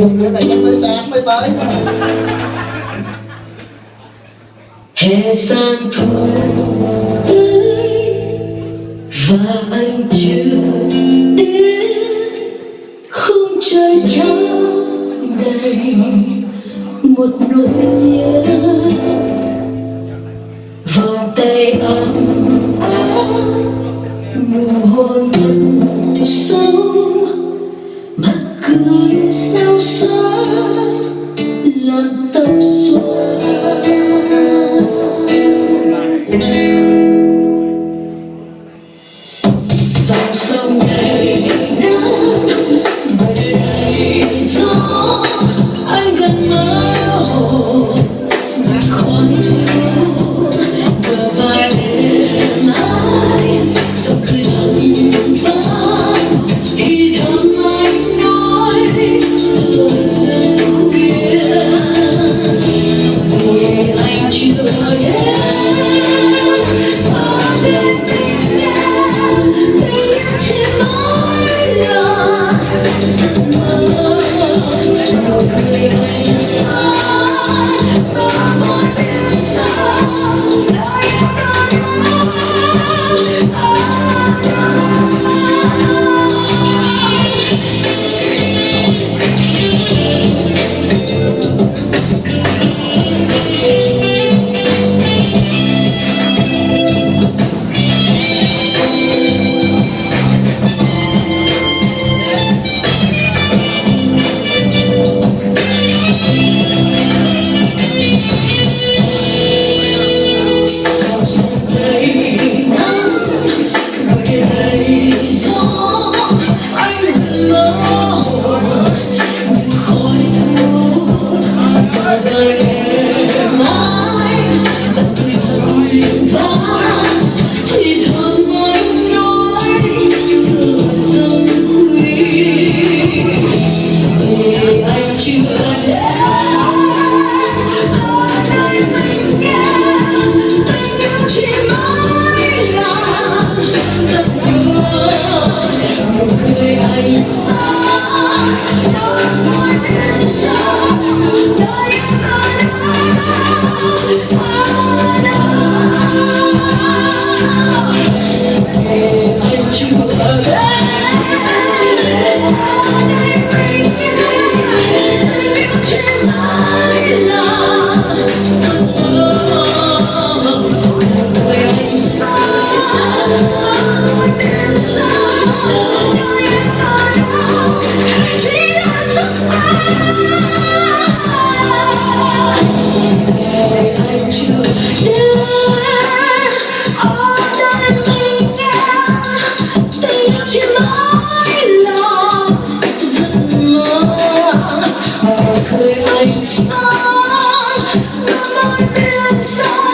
Dừng cái này chắc tới sáng mới tới. Hè sang thu tới và anh chưa đến, khung trời trắng đầy một nỗi nhớ. Vòng tay ấm áp nụ hôn thật sâu, mắt cười sao sáng làn tóc xóa. Dòng sông đầy nắng bờ đầy gió, anh gần mơ hồ ngạt khói thuốc bờ vai đêm mãi gió cười thầm vang thì thầm anh nói từ dần khuya vì anh chưa đến. Anh sáng, mơ mỏi biển xa.